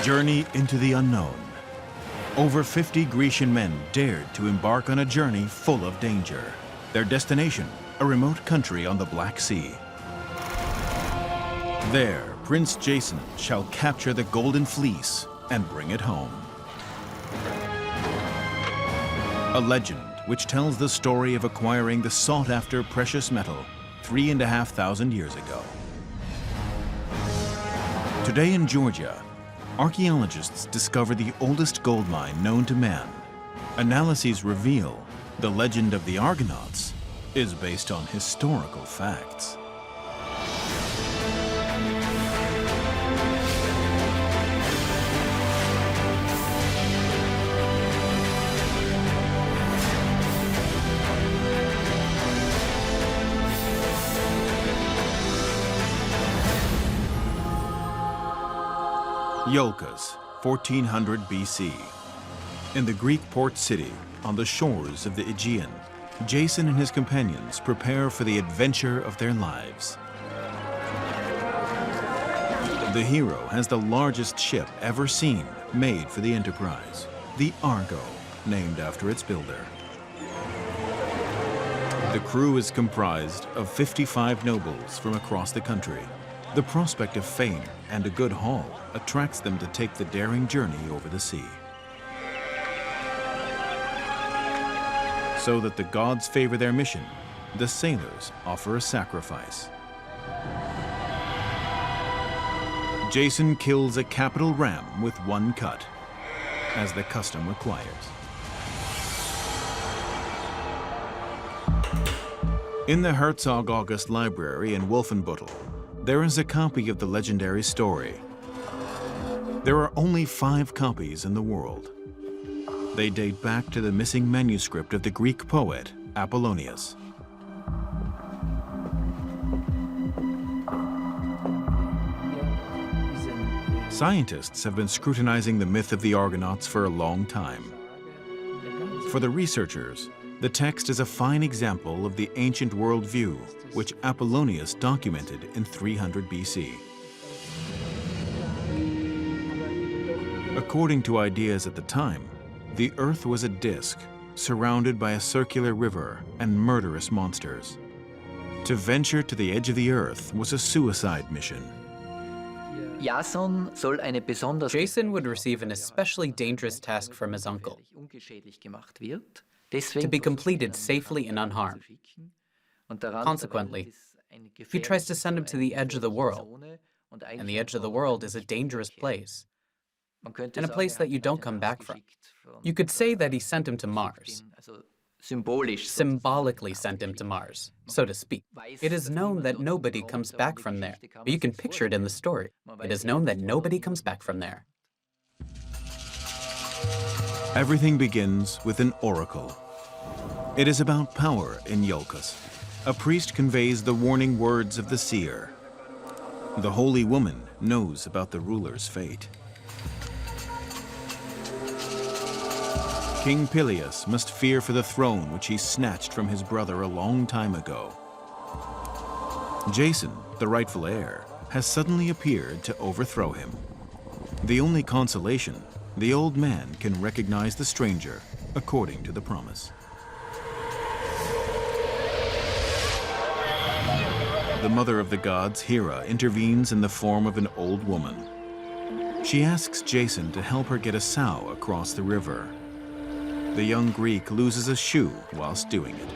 Journey into the unknown. Over 50 Grecian men dared to embark on a journey full of danger. Their destination, a remote country on the Black Sea. There, Prince Jason shall capture the Golden Fleece and bring it home. A legend which tells the story of acquiring the sought-after precious metal 3,500 years ago. Today in Georgia, archaeologists discover the oldest gold mine known to man. Analyses reveal the legend of the Argonauts is based on historical facts. Iolkos, 1400 BC. In the Greek port city, on the shores of the Aegean, Jason and his companions prepare for the adventure of their lives. The hero has the largest ship ever seen made for the enterprise, the Argo, named after its builder. The crew is comprised of 55 nobles from across the country. The prospect of fame and a good haul attracts them to take the daring journey over the sea. So that the gods favor their mission, the sailors offer a sacrifice. Jason kills a capital ram with one cut, as the custom requires. In the Herzog August Library in Wolfenbüttel, there is a copy of the legendary story. There are only 5 copies in the world. They date back to the missing manuscript of the Greek poet Apollonius. Scientists have been scrutinizing the myth of the Argonauts for a long time. For the researchers, the text is a fine example of the ancient worldview which Apollonius documented in 300 BC. According to ideas at the time, the Earth was a disk surrounded by a circular river and murderous monsters. To venture to the edge of the Earth was a suicide mission. Jason would receive an especially dangerous task from his uncle, to be completed safely and unharmed. Consequently, he tries to send him to the edge of the world, and the edge of the world is a dangerous place, and a place that you don't come back from. You could say that he sent him to Mars, symbolically sent him to Mars, so to speak. It is known that nobody comes back from there. But you can picture it in the story. It is known that nobody comes back from there. Everything begins with an oracle. It is about power in Iolkos. A priest conveys the warning words of the seer. The holy woman knows about the ruler's fate. King Peleus must fear for the throne which he snatched from his brother a long time ago. Jason, the rightful heir, has suddenly appeared to overthrow him. The only consolation, the old man can recognize the stranger, according to the promise. The mother of the gods, Hera, intervenes in the form of an old woman. She asks Jason to help her get a sow across the river. The young Greek loses a shoe whilst doing it.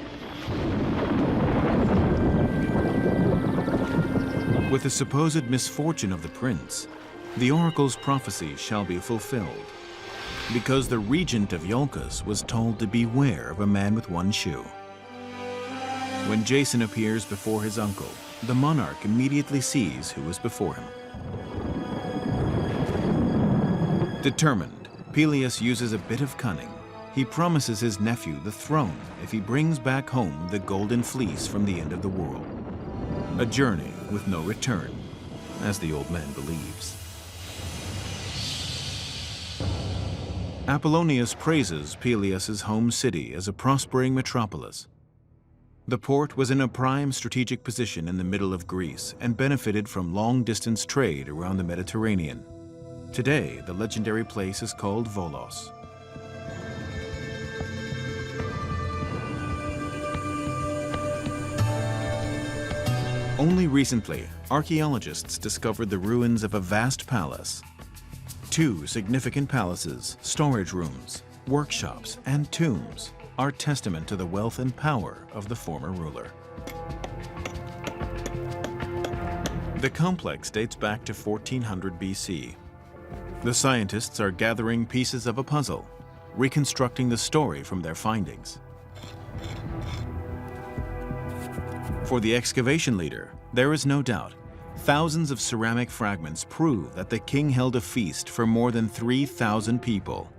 With the supposed misfortune of the prince, the oracle's prophecy shall be fulfilled, because the regent of Iolkos was told to beware of a man with one shoe. When Jason appears before his uncle, the monarch immediately sees who is before him. Determined, Peleus uses a bit of cunning. He promises his nephew the throne if he brings back home the Golden Fleece from the end of the world. A journey with no return, as the old man believes. Apollonius praises Peleus's home city as a prospering metropolis. The port was in a prime strategic position in the middle of Greece and benefited from long-distance trade around the Mediterranean. Today, the legendary place is called Volos. Only recently, archaeologists discovered the ruins of a vast palace. 2 significant palaces, storage rooms, workshops, and tombs are testament to the wealth and power of the former ruler. The complex dates back to 1400 BC. The scientists are gathering pieces of a puzzle, reconstructing the story from their findings. For the excavation leader, there is no doubt. Thousands of ceramic fragments prove that the king held a feast for more than 3,000 people.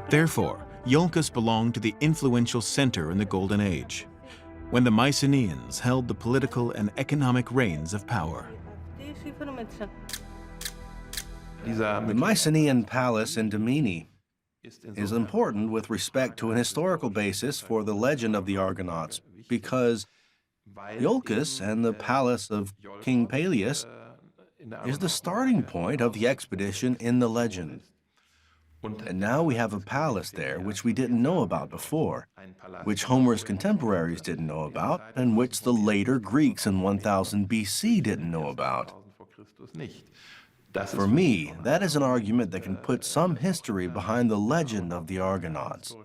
Therefore, Iolkos belonged to the influential center in the Golden Age, when the Mycenaeans held the political and economic reins of power. The Mycenaean palace in Dimini is important with respect to an historical basis for the legend of the Argonauts, because Iolkos and the palace of King Peleus is the starting point of the expedition in the legend. And now we have a palace there which we didn't know about before, which Homer's contemporaries didn't know about, and which the later Greeks in 1000 BC didn't know about. For me, that is an argument that can put some history behind the legend of the Argonauts.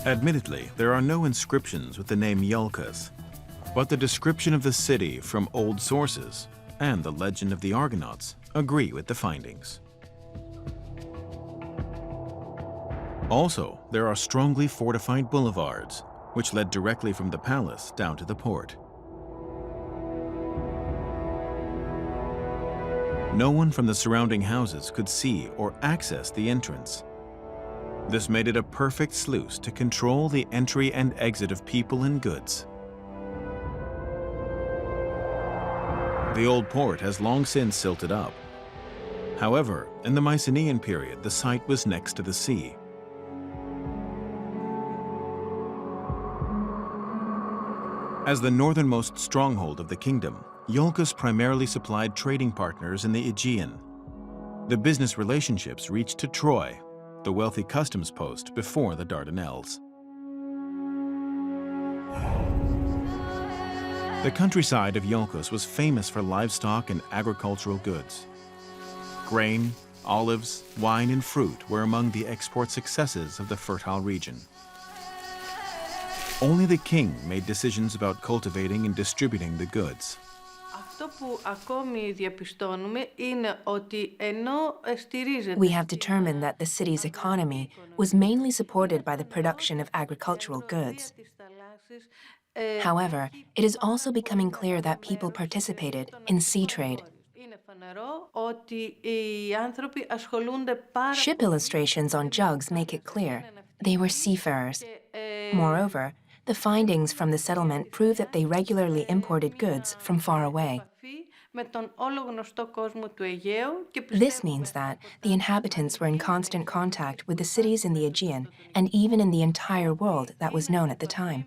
Admittedly, there are no inscriptions with the name Iolkos, but the description of the city from old sources and the legend of the Argonauts agree with the findings. Also, there are strongly fortified boulevards, which led directly from the palace down to the port. No one from the surrounding houses could see or access the entrance. This made it a perfect sluice to control the entry and exit of people and goods. The old port has long since silted up. However, in the Mycenaean period, the site was next to the sea. As the northernmost stronghold of the kingdom, Iolkos primarily supplied trading partners in the Aegean. The business relationships reached to Troy, the wealthy customs post before the Dardanelles. The countryside of Iolkos was famous for livestock and agricultural goods. Grain, olives, wine, and fruit were among the export successes of the fertile region. Only the king made decisions about cultivating and distributing the goods. We have determined that the city's economy was mainly supported by the production of agricultural goods. However, it is also becoming clear that people participated in sea trade. Ship illustrations on jugs make it clear they were seafarers. Moreover, the findings from the settlement prove that they regularly imported goods from far away. This means that the inhabitants were in constant contact with the cities in the Aegean and even in the entire world that was known at the time.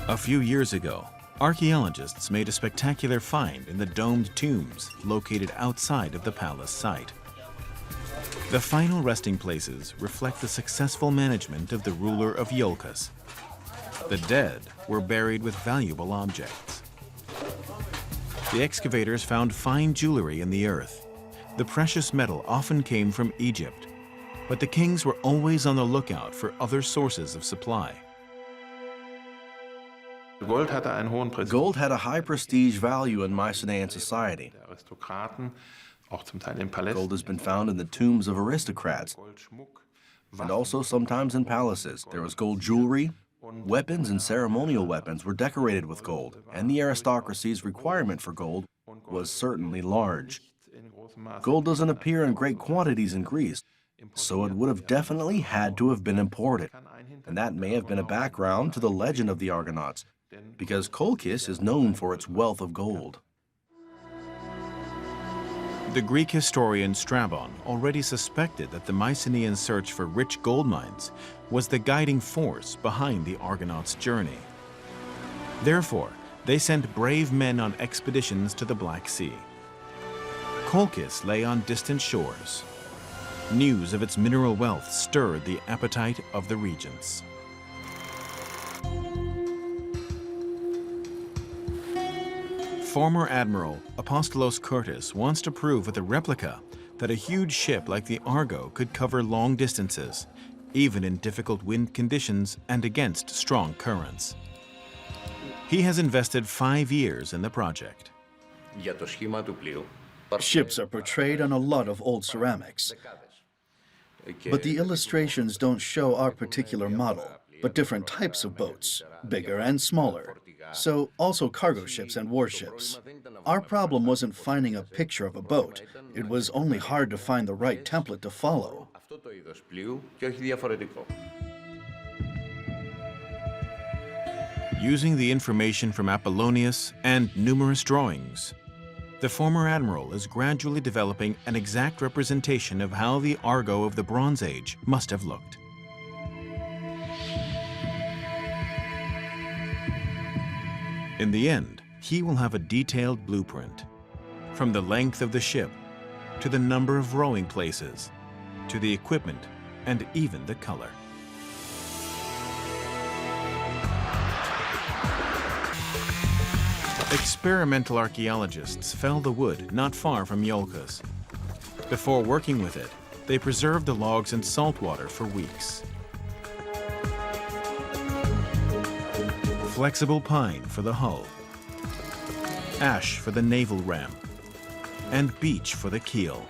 A few years ago, archaeologists made a spectacular find in the domed tombs located outside of the palace site. The final resting places reflect the successful management of the ruler of Iolkos. The dead were buried with valuable objects. The excavators found fine jewelry in the earth. The precious metal often came from Egypt, but the kings were always on the lookout for other sources of supply. Gold had a high prestige value in Mycenaean society. Gold has been found in the tombs of aristocrats, and also sometimes in palaces. There was gold jewelry. Weapons and ceremonial weapons were decorated with gold, and the aristocracy's requirement for gold was certainly large. Gold doesn't appear in great quantities in Greece, so it would have definitely had to have been imported, and that may have been a background to the legend of the Argonauts, because Colchis is known for its wealth of gold. The Greek historian Strabon already suspected that the Mycenaean search for rich gold mines was the guiding force behind the Argonauts' journey. Therefore, they sent brave men on expeditions to the Black Sea. Colchis lay on distant shores. News of its mineral wealth stirred the appetite of the regents. Former Admiral Apostolos Curtis wants to prove with a replica that a huge ship like the Argo could cover long distances, even in difficult wind conditions and against strong currents. He has invested 5 years in the project. Ships are portrayed on a lot of old ceramics. But the illustrations don't show our particular model, but different types of boats, bigger and smaller. So also cargo ships and warships. Our problem wasn't finding a picture of a boat. It was only hard to find the right template to follow. Using the information from Apollonius and numerous drawings, the former admiral is gradually developing an exact representation of how the Argo of the Bronze Age must have looked. In the end, he will have a detailed blueprint, from the length of the ship, to the number of rowing places, to the equipment, and even the color. Experimental archaeologists fell the wood not far from Iolkos. Before working with it, they preserved the logs in salt water for weeks. Flexible pine for the hull, ash for the naval ramp, and beech for the keel,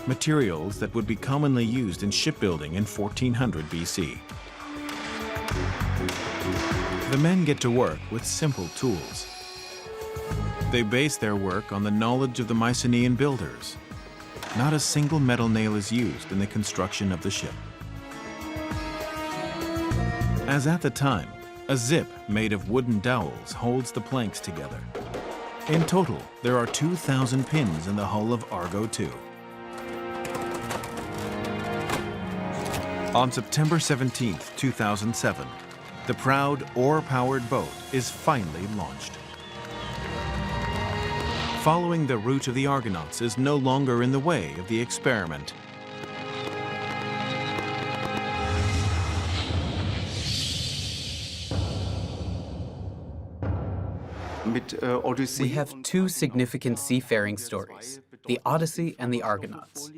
materials that would be commonly used in shipbuilding in 1400 BC. The men get to work with simple tools. They base their work on the knowledge of the Mycenaean builders. Not a single metal nail is used in the construction of the ship. As at the time, a zip made of wooden dowels holds the planks together. In total, there are 2,000 pins in the hull of Argo II. On September 17, 2007, the proud oar-powered boat is finally launched. Following the route of the Argonauts is no longer in the way of the experiment. We have 2 significant seafaring stories, the Odyssey and the Argonauts.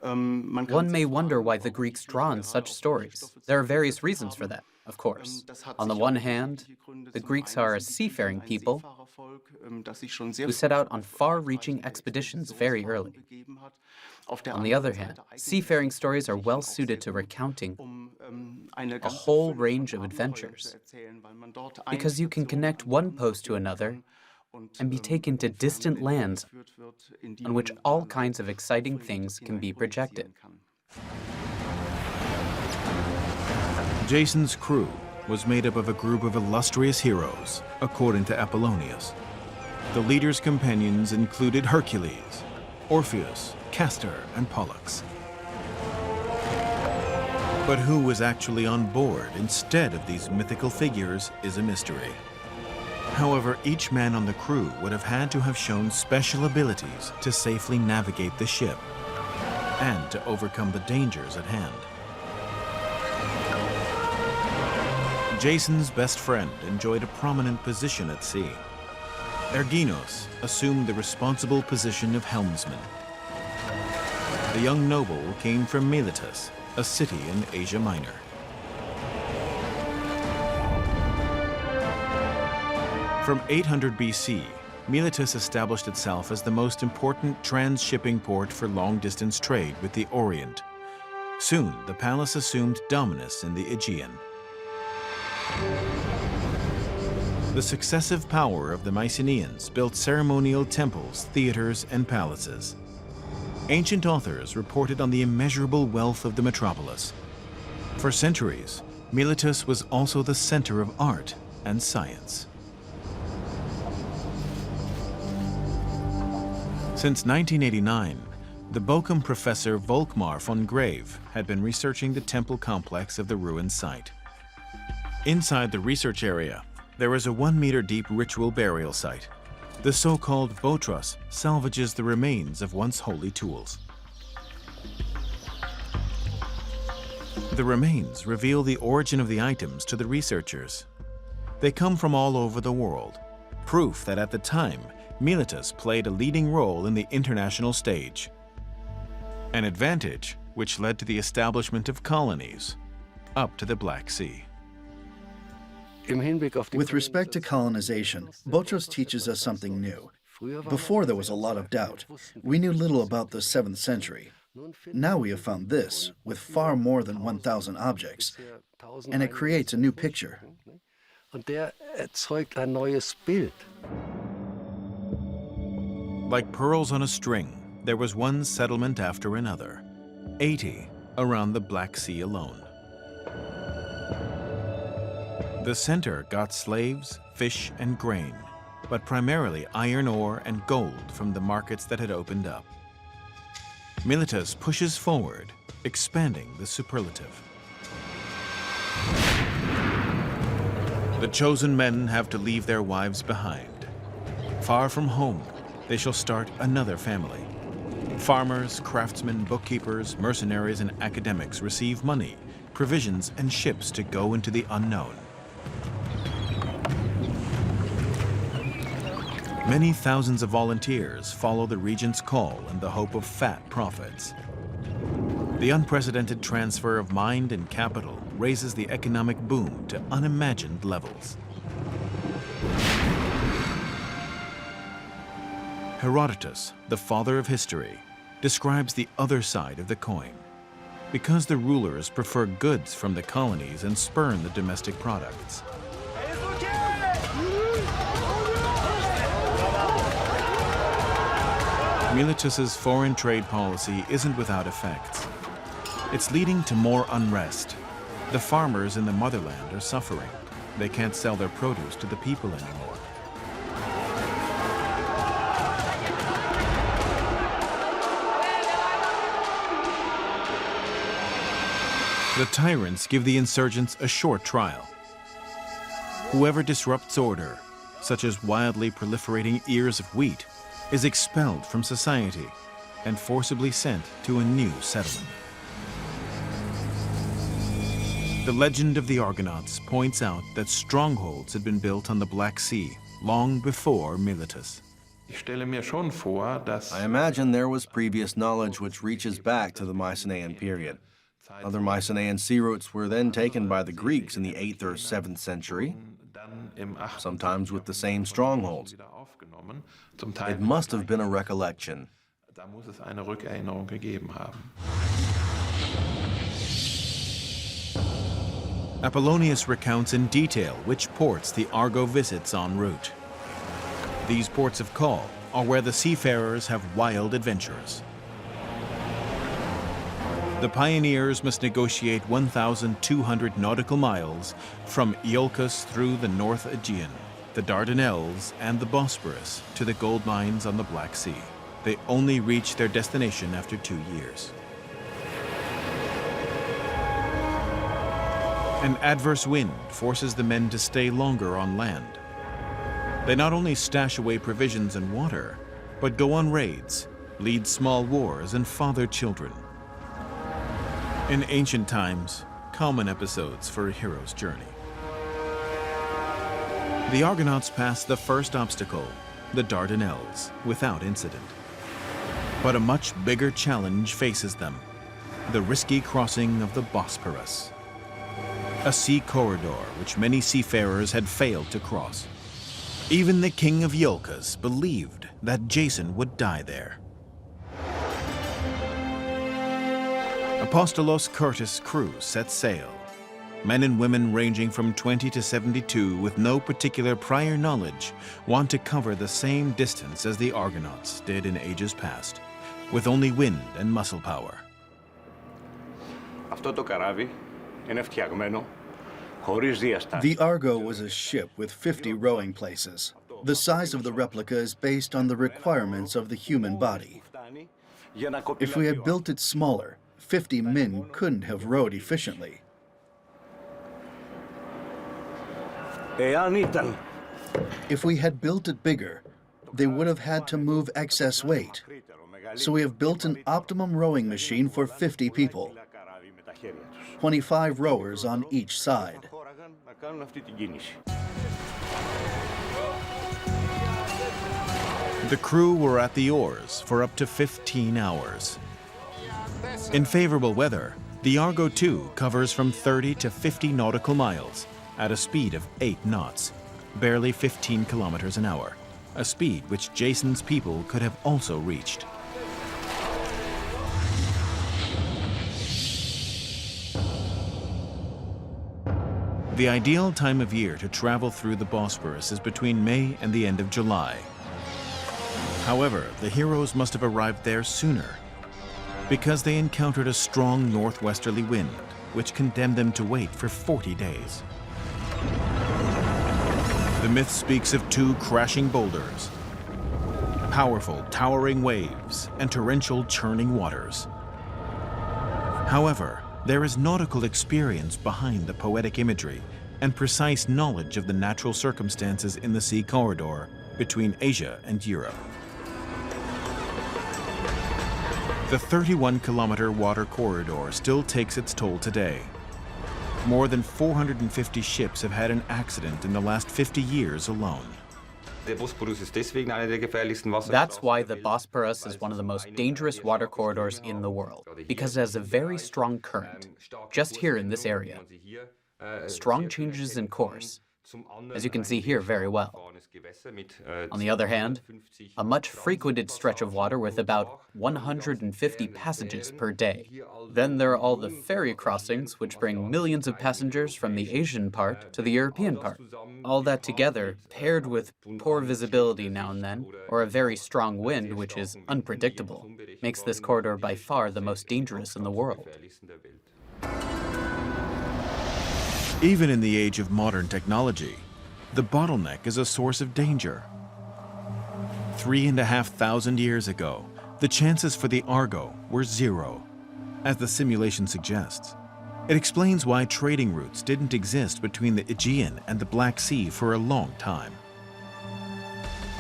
One may wonder why the Greeks draw on such stories. There are various reasons for that, of course. On the one hand, the Greeks are a seafaring people who set out on far-reaching expeditions very early. On the other hand, seafaring stories are well suited to recounting a whole range of adventures, because you can connect one post to another and be taken to distant lands on which all kinds of exciting things can be projected. Jason's crew was made up of a group of illustrious heroes, according to Apollonius. The leader's companions included Hercules, Orpheus, Castor, and Pollux. But who was actually on board instead of these mythical figures is a mystery. However, each man on the crew would have had to have shown special abilities to safely navigate the ship and to overcome the dangers at hand. Jason's best friend enjoyed a prominent position at sea. Argonauts assumed the responsible position of helmsman. The young noble came from Miletus, a city in Asia Minor. From 800 BC, Miletus established itself as the most important trans-shipping port for long-distance trade with the Orient. Soon, the palace assumed dominance in the Aegean. The successive power of the Mycenaeans built ceremonial temples, theaters, and palaces. Ancient authors reported on the immeasurable wealth of the metropolis. For centuries, Miletus was also the center of art and science. Since 1989, the Bochum professor Volkmar von Grave had been researching the temple complex of the ruined site. Inside the research area, there is a 1-meter-deep ritual burial site. The so-called botros salvages the remains of once holy tools. The remains reveal the origin of the items to the researchers. They come from all over the world, proof that at the time, Miletus played a leading role in the international stage. An advantage which led to the establishment of colonies up to the Black Sea. With respect to colonization, Botros teaches us something new. Before there was a lot of doubt. We knew little about the 7th century. Now we have found this, with far more than 1,000 objects, and it creates a new picture. Like pearls on a string, there was one settlement after another, 80 around the Black Sea alone. The center got slaves, fish, and grain, but primarily iron ore and gold from the markets that had opened up. Miletus pushes forward, expanding the superlative. The chosen men have to leave their wives behind. Far from home, they shall start another family. Farmers, craftsmen, bookkeepers, mercenaries, and academics receive money, provisions, and ships to go into the unknown. Many thousands of volunteers follow the regent's call in the hope of fat profits. The unprecedented transfer of mind and capital raises the economic boom to unimagined levels. Herodotus, the father of history, describes the other side of the coin. Because the rulers prefer goods from the colonies and spurn the domestic products. Miletus's foreign trade policy isn't without effects. It's leading to more unrest. The farmers in the motherland are suffering. They can't sell their produce to the people anymore. The tyrants give the insurgents a short trial. Whoever disrupts order, such as wildly proliferating ears of wheat, is expelled from society and forcibly sent to a new settlement. The legend of the Argonauts points out that strongholds had been built on the Black Sea long before Miletus. I imagine there was previous knowledge which reaches back to the Mycenaean period. Other Mycenaean sea routes were then taken by the Greeks in the 8th or 7th century, sometimes with the same strongholds. It must have been a recollection. Apollonius recounts in detail which ports the Argo visits en route. These ports of call are where the seafarers have wild adventures. The pioneers must negotiate 1,200 nautical miles from Iolkos through the North Aegean, the Dardanelles, and the Bosphorus to the gold mines on the Black Sea. They only reach their destination after 2 years. An adverse wind forces the men to stay longer on land. They not only stash away provisions and water, but go on raids, lead small wars, and father children. In ancient times, common episodes for a hero's journey. The Argonauts passed the first obstacle, the Dardanelles, without incident. But a much bigger challenge faces them, the risky crossing of the Bosphorus, a sea corridor which many seafarers had failed to cross. Even the king of Iolkos believed that Jason would die there. Apostolos Curtis' crew set sail. Men and women ranging from 20 to 72 with no particular prior knowledge want to cover the same distance as the Argonauts did in ages past, with only wind and muscle power. The Argo was a ship with 50 rowing places. The size of the replica is based on the requirements of the human body. If we had built it smaller, 50 men couldn't have rowed efficiently. If we had built it bigger, they would have had to move excess weight. So we have built an optimum rowing machine for 50 people, 25 rowers on each side. The crew were at the oars for up to 15 hours. In favorable weather, the Argo II covers from 30 to 50 nautical miles at a speed of 8 knots, barely 15 kilometers an hour, a speed which Jason's people could have also reached. The ideal time of year to travel through the Bosphorus is between May and the end of July. However, the heroes must have arrived there sooner, because they encountered a strong northwesterly wind, which condemned them to wait for 40 days. The myth speaks of 2 crashing boulders, powerful towering waves, and torrential churning waters. However, there is nautical experience behind the poetic imagery and precise knowledge of the natural circumstances in the sea corridor between Asia and Europe. The 31-kilometer water corridor still takes its toll today. More than 450 ships have had an accident in the last 50 years alone. That's why the Bosporus is one of the most dangerous water corridors in the world, because it has a very strong current, just here in this area. Strong changes in course, as you can see here very well. On the other hand, a much frequented stretch of water with about 150 passages per day. Then there are all the ferry crossings, which bring millions of passengers from the Asian part to the European part. All that together, paired with poor visibility now and then, or a very strong wind, which is unpredictable, makes this corridor by far the most dangerous in the world. Even in the age of modern technology, the bottleneck is a source of danger. 3,500 years ago, the chances for the Argo were 0, as the simulation suggests. It explains why trading routes didn't exist between the Aegean and the Black Sea for a long time.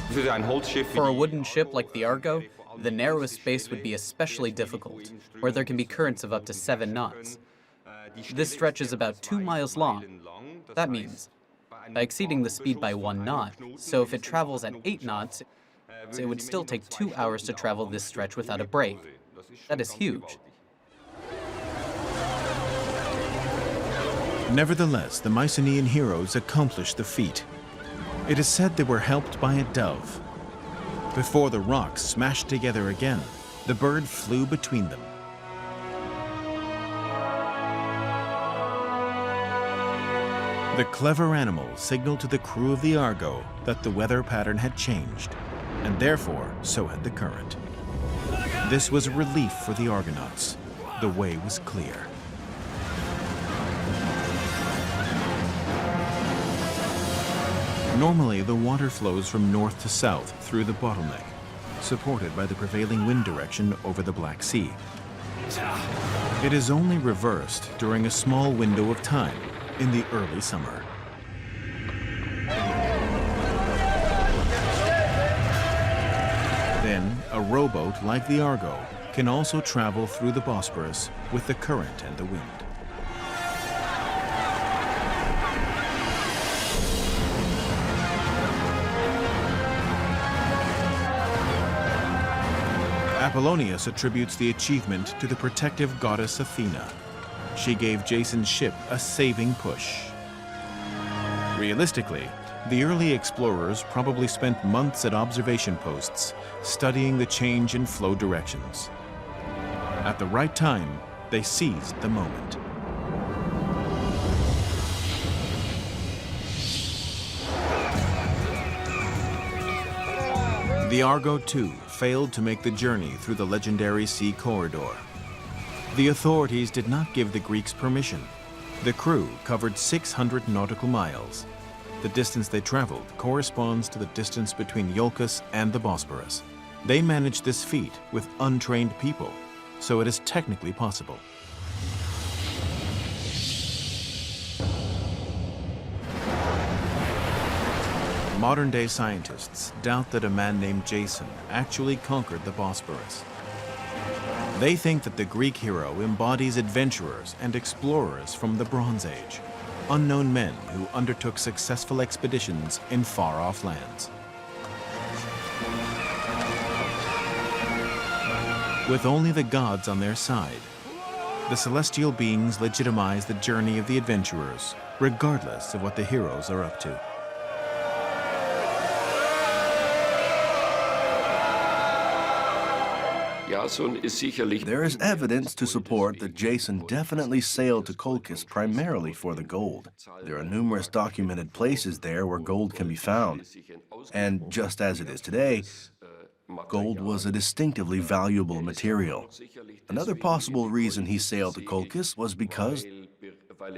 For a wooden ship like the Argo, the narrowest space would be especially difficult, where there can be currents of up to 7 knots. This stretch is about 2 miles long. That means, by exceeding the speed by 1 knot, so if it travels at 8 knots, it would still take 2 hours to travel this stretch without a break. That is huge. Nevertheless, the Mycenaean heroes accomplished the feat. It is said they were helped by a dove. Before the rocks smashed together again, the bird flew between them. The clever animal signaled to the crew of the Argo that the weather pattern had changed, and therefore so had the current. This was a relief for the Argonauts. The way was clear. Normally, the water flows from north to south through the bottleneck, supported by the prevailing wind direction over the Black Sea. It is only reversed during a small window of time in the early summer. Then, a rowboat like the Argo can also travel through the Bosphorus with the current and the wind. Apollonius attributes the achievement to the protective goddess Athena. She gave Jason's ship a saving push. Realistically, the early explorers probably spent months at observation posts, studying the change in flow directions. At the right time, they seized the moment. The Argo II failed to make the journey through the legendary sea corridor. The authorities did not give the Greeks permission. The crew covered 600 nautical miles. The distance they traveled corresponds to the distance between Iolkos and the Bosphorus. They managed this feat with untrained people, so it is technically possible. Modern-day scientists doubt that a man named Jason actually conquered the Bosphorus. They think that the Greek hero embodies adventurers and explorers from the Bronze Age, unknown men who undertook successful expeditions in far-off lands. With only the gods on their side, the celestial beings legitimize the journey of the adventurers, regardless of what the heroes are up to. There is evidence to support that Jason definitely sailed to Colchis primarily for the gold. There are numerous documented places there where gold can be found. And just as it is today, gold was a distinctively valuable material. Another possible reason he sailed to Colchis was because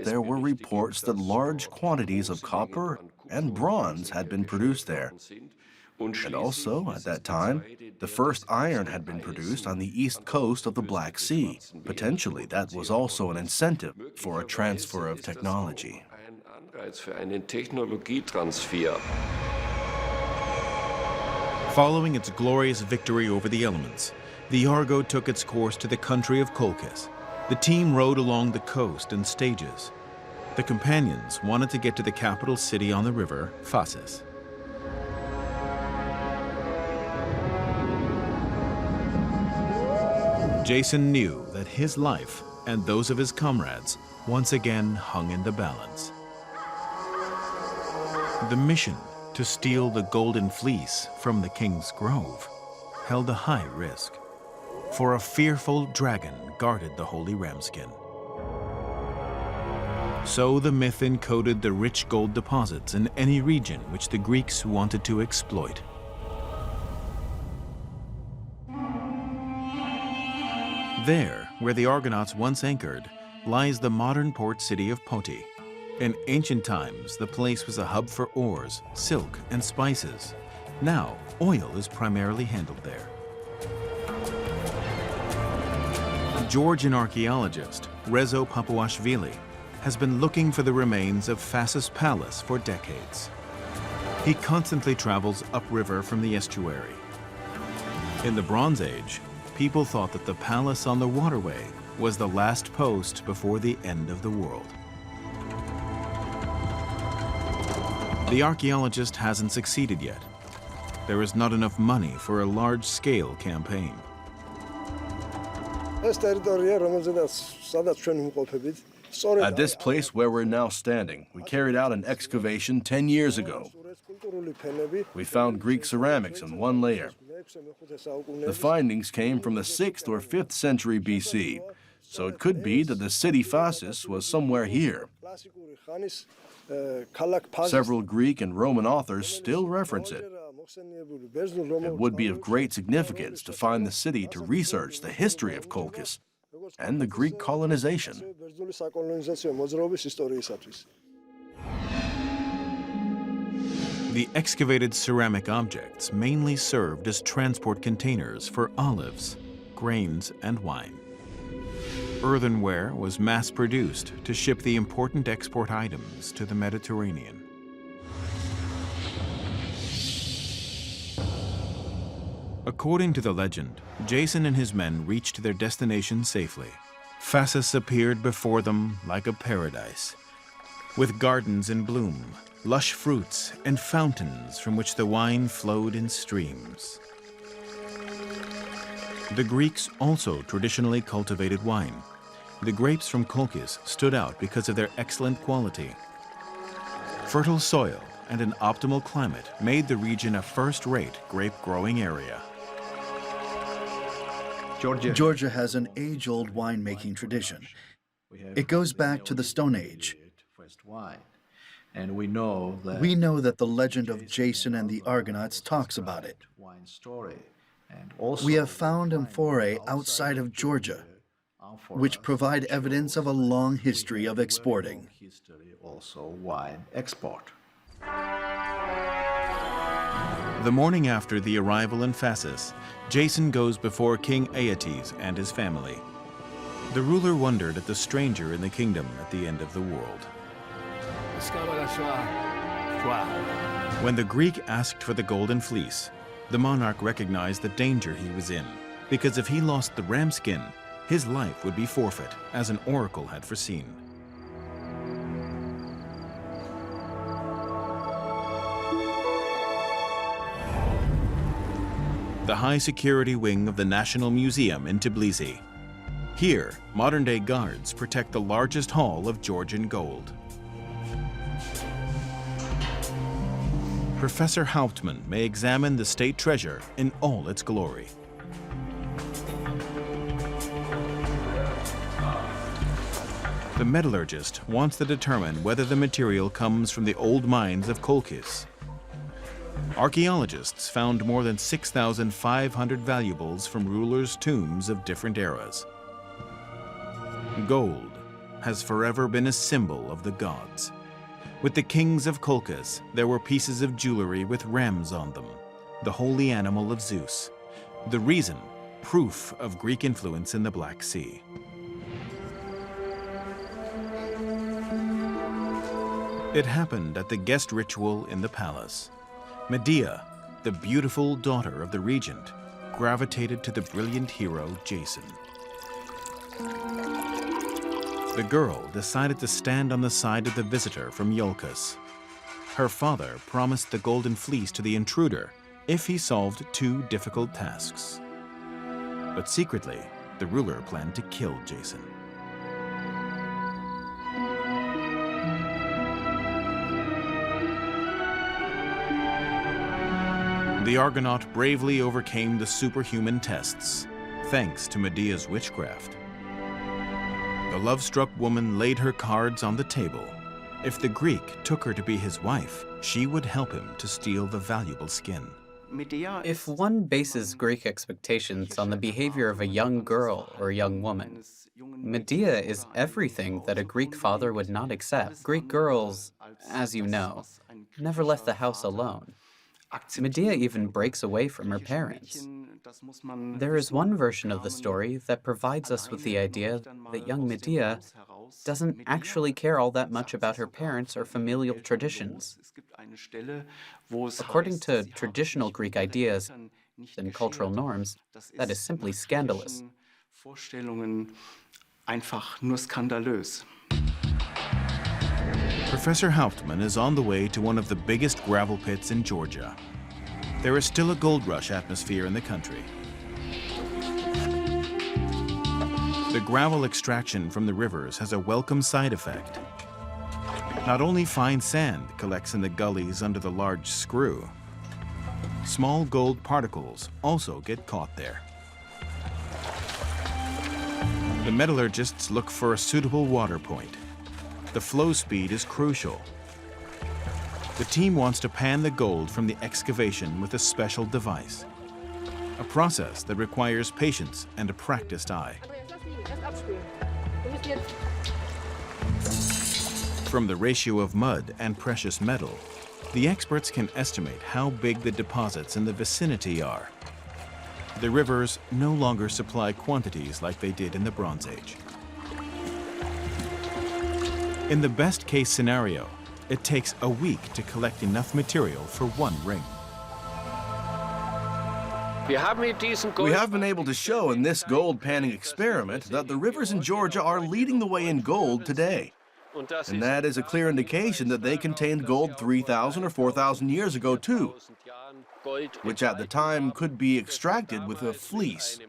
there were reports that large quantities of copper and bronze had been produced there. And also, at that time, the first iron had been produced on the east coast of the Black Sea. Potentially, that was also an incentive for a transfer of technology. Following its glorious victory over the elements, the Argo took its course to the country of Colchis. The team rowed along the coast in stages. The companions wanted to get to the capital city on the river, Phasis. Jason knew that his life and those of his comrades once again hung in the balance. The mission to steal the Golden Fleece from the King's Grove held a high risk, for a fearful dragon guarded the holy ramskin. So the myth encoded the rich gold deposits in any region which the Greeks wanted to exploit. There, where the Argonauts once anchored, lies the modern port city of Poti. In ancient times, the place was a hub for ores, silk, and spices. Now, oil is primarily handled there. Georgian archaeologist Rezo Papuashvili has been looking for the remains of Phasis Palace for decades. He constantly travels upriver from the estuary. In the Bronze Age, people thought that the palace on the waterway was the last post before the end of the world. The archaeologist hasn't succeeded yet. There is not enough money for a large-scale campaign. At this place where we're now standing, we carried out an excavation 10 years ago. We found Greek ceramics in one layer. The findings came from the 6th or 5th century BC, so it could be that the city Phasis was somewhere here. Several Greek and Roman authors still reference it. It would be of great significance to find the city to research the history of Colchis and the Greek colonization. The excavated ceramic objects mainly served as transport containers for olives, grains, and wine. Earthenware was mass-produced to ship the important export items to the Mediterranean. According to the legend, Jason and his men reached their destination safely. Phasis appeared before them like a paradise, with gardens in bloom, lush fruits, and fountains from which the wine flowed in streams. The Greeks also traditionally cultivated wine. The grapes from Colchis stood out because of their excellent quality. Fertile soil and an optimal climate made the region a first-rate grape-growing area. Georgia has an age-old winemaking tradition. It goes back to the Stone Age. And we know that the legend of Jason and the Argonauts talks about it. We have found amphorae outside of Georgia, which provide evidence of a long history of exporting. Also wine export. The morning after the arrival in Phasis, Jason goes before King Aeetes and his family. The ruler wondered at the stranger in the kingdom at the end of the world. When the Greek asked for the Golden Fleece, the monarch recognized the danger he was in, because if he lost the ram skin, his life would be forfeit, as an oracle had foreseen. The high-security wing of the National Museum in Tbilisi. Here, modern-day guards protect the largest haul of Georgian gold. Professor Hauptmann may examine the state treasure in all its glory. The metallurgist wants to determine whether the material comes from the old mines of Colchis. Archaeologists found more than 6,500 valuables from rulers' tombs of different eras. Gold has forever been a symbol of the gods. With the kings of Colchis, there were pieces of jewelry with rams on them, the holy animal of Zeus. The reason, proof of Greek influence in the Black Sea. It happened at the guest ritual in the palace. Medea, the beautiful daughter of the regent, gravitated to the brilliant hero Jason. The girl decided to stand on the side of the visitor from Iolkos. Her father promised the Golden Fleece to the intruder if he solved 2 difficult tasks. But secretly, the ruler planned to kill Jason. The Argonaut bravely overcame the superhuman tests, thanks to Medea's witchcraft. The love-struck woman laid her cards on the table. If the Greek took her to be his wife, she would help him to steal the valuable skin. If one bases Greek expectations on the behavior of a young girl or young woman, Medea is everything that a Greek father would not accept. Greek girls, as you know, never left the house alone. Medea even breaks away from her parents. There is one version of the story that provides us with the idea that young Medea doesn't actually care all that much about her parents or familial traditions. According to traditional Greek ideas and cultural norms, that is simply scandalous. Professor Hauptmann is on the way to one of the biggest gravel pits in Georgia. There is still a gold rush atmosphere in the country. The gravel extraction from the rivers has a welcome side effect. Not only fine sand collects in the gullies under the large screw, small gold particles also get caught there. The metallurgists look for a suitable water point. The flow speed is crucial. The team wants to pan the gold from the excavation with a special device, a process that requires patience and a practiced eye. From the ratio of mud and precious metal, the experts can estimate how big the deposits in the vicinity are. The rivers no longer supply quantities like they did in the Bronze Age. In the best-case scenario, it takes a week to collect enough material for one ring. We have been able to show in this gold panning experiment that the rivers in Georgia are leading the way in gold today. And that is a clear indication that they contained gold 3,000 or 4,000 years ago too, which at the time could be extracted with a fleece.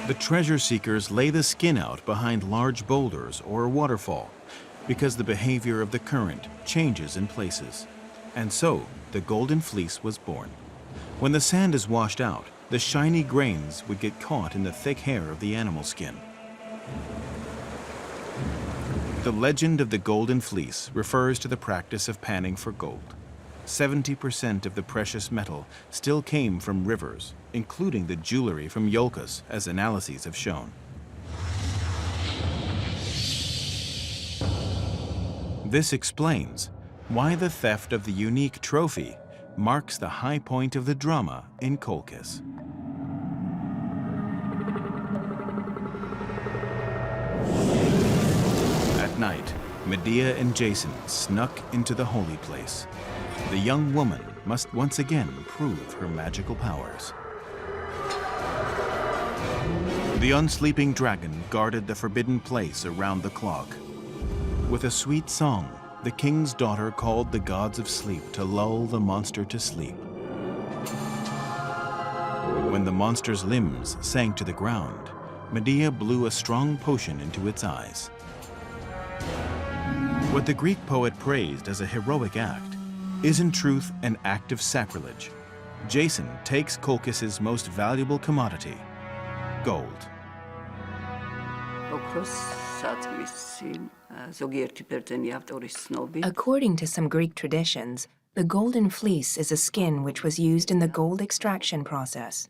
The treasure seekers lay the skin out behind large boulders or a waterfall because the behavior of the current changes in places. And so, the Golden Fleece was born. When the sand is washed out, the shiny grains would get caught in the thick hair of the animal skin. The legend of the Golden Fleece refers to the practice of panning for gold. 70% of the precious metal still came from rivers, including the jewelry from Iolkos, as analyses have shown. This explains why the theft of the unique trophy marks the high point of the drama in Colchis. At night, Medea and Jason snuck into the holy place. The young woman must once again prove her magical powers. The unsleeping dragon guarded the forbidden place around the clock. With a sweet song, the king's daughter called the gods of sleep to lull the monster to sleep. When the monster's limbs sank to the ground, Medea blew a strong potion into its eyes. What the Greek poet praised as a heroic act is in truth an act of sacrilege. Jason takes Colchis' most valuable commodity, gold. According to some Greek traditions, the Golden Fleece is a skin which was used in the gold extraction process.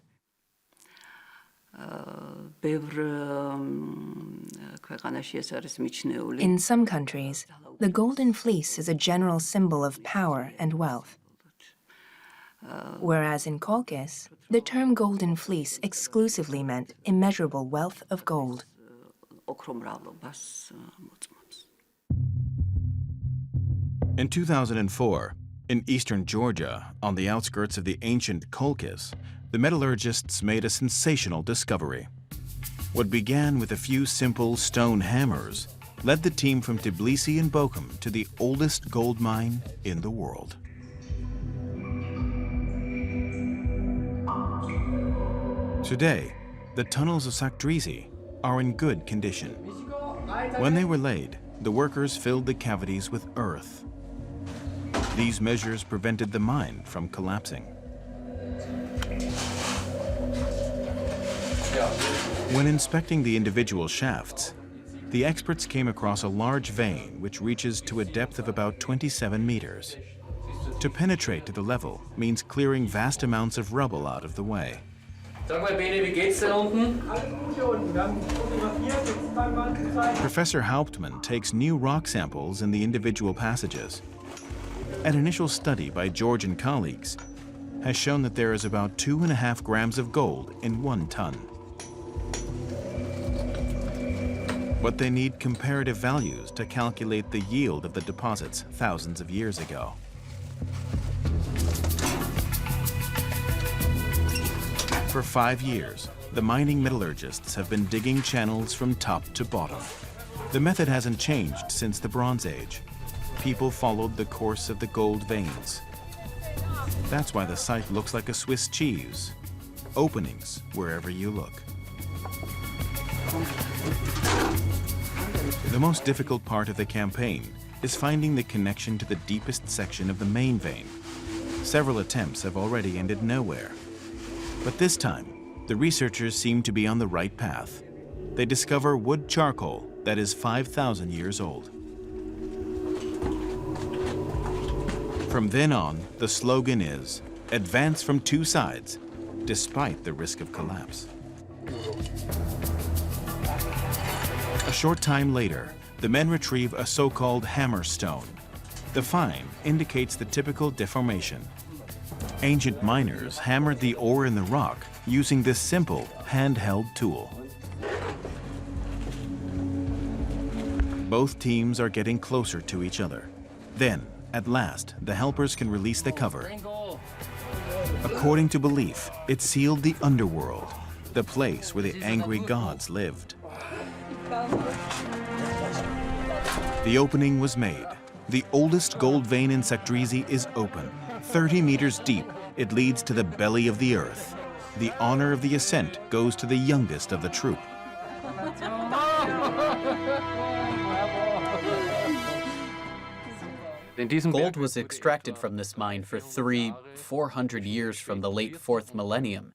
In some countries, the Golden Fleece is a general symbol of power and wealth. Whereas in Colchis, the term Golden Fleece exclusively meant immeasurable wealth of gold. In 2004, in eastern Georgia, on the outskirts of the ancient Colchis, the metallurgists made a sensational discovery. What began with a few simple stone hammers led the team from Tbilisi and Bochum to the oldest gold mine in the world. Today, the tunnels of Saktrizi are in good condition. When they were laid, the workers filled the cavities with earth. These measures prevented the mine from collapsing. When inspecting the individual shafts, the experts came across a large vein which reaches to a depth of about 27 meters. To penetrate to the level means clearing vast amounts of rubble out of the way. Professor Hauptmann takes new rock samples in the individual passages. An initial study by George and colleagues has shown that there is about 2.5 grams of gold in 1 ton. But they need comparative values to calculate the yield of the deposits thousands of years ago. For 5 years, the mining metallurgists have been digging channels from top to bottom. The method hasn't changed since the Bronze Age. People followed the course of the gold veins. That's why the site looks like a Swiss cheese. Openings wherever you look. The most difficult part of the campaign is finding the connection to the deepest section of the main vein. Several attempts have already ended nowhere. But this time, the researchers seem to be on the right path. They discover wood charcoal that is 5,000 years old. From then on, the slogan is, advance from 2 sides, despite the risk of collapse. A short time later, the men retrieve a so-called hammer stone. The find indicates the typical deformation. Ancient miners hammered the ore in the rock using this simple handheld tool. Both teams are getting closer to each other. Then, at last, the helpers can release the cover. According to belief, it sealed the underworld, the place where the angry gods lived. The opening was made. The oldest gold vein in Saktrizi is open. 30 meters deep, it leads to the belly of the earth. The honor of the ascent goes to the youngest of the troop. Gold was extracted from this mine for 400 years from the late 4th millennium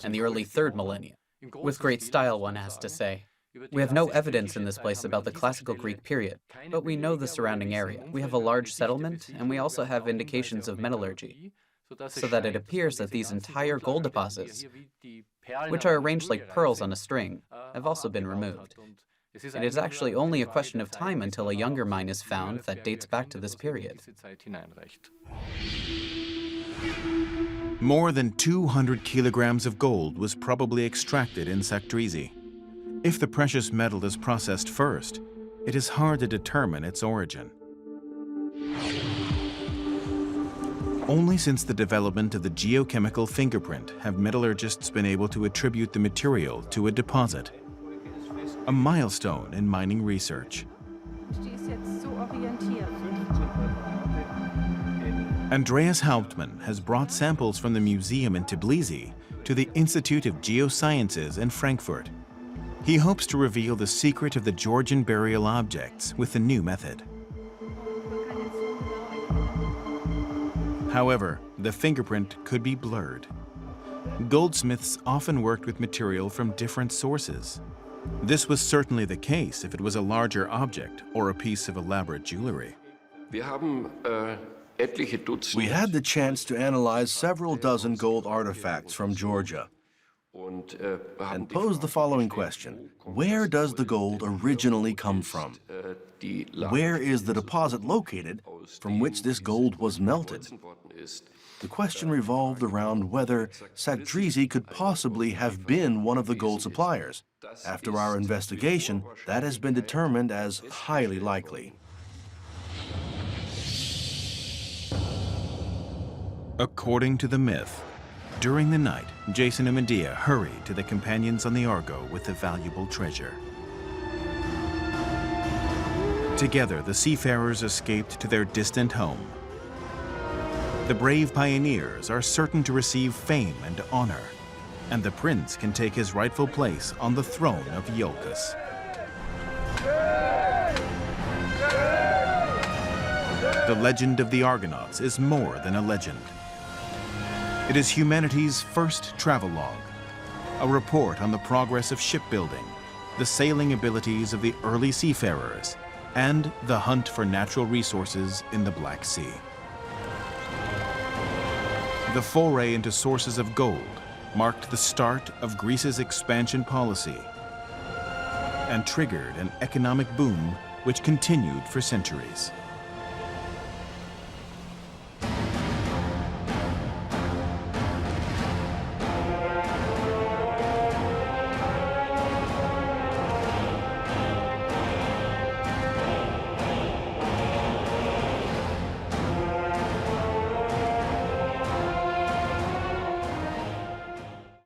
and the early 3rd millennium. With great style, one has to say. We have no evidence in this place about the classical Greek period, but we know the surrounding area. We have a large settlement, and we also have indications of metallurgy, so that it appears that these entire gold deposits, which are arranged like pearls on a string, have also been removed. It is actually only a question of time until a younger mine is found that dates back to this period. More than 200 kilograms of gold was probably extracted in Saktrizi. If the precious metal is processed first, it is hard to determine its origin. Only since the development of the geochemical fingerprint have metallurgists been able to attribute the material to a deposit, a milestone in mining research. Andreas Hauptmann has brought samples from the museum in Tbilisi to the Institute of Geosciences in Frankfurt. He hopes to reveal the secret of the Georgian burial objects with the new method. However, the fingerprint could be blurred. Goldsmiths often worked with material from different sources. This was certainly the case if it was a larger object or a piece of elaborate jewelry. We had the chance to analyze several dozen gold artifacts from Georgia and pose the following question: where does the gold originally come from? Where is the deposit located from which this gold was melted? The question revolved around whether Sakdrizi could possibly have been one of the gold suppliers. After our investigation, that has been determined as highly likely. According to the myth, during the night, Jason and Medea hurried to the companions on the Argo with the valuable treasure. Together, the seafarers escaped to their distant home. The brave pioneers are certain to receive fame and honor, and the prince can take his rightful place on the throne of Iolkos. The legend of the Argonauts is more than a legend. It is humanity's first travelogue, a report on the progress of shipbuilding, the sailing abilities of the early seafarers, and the hunt for natural resources in the Black Sea. The foray into sources of gold marked the start of Greece's expansion policy and triggered an economic boom which continued for centuries.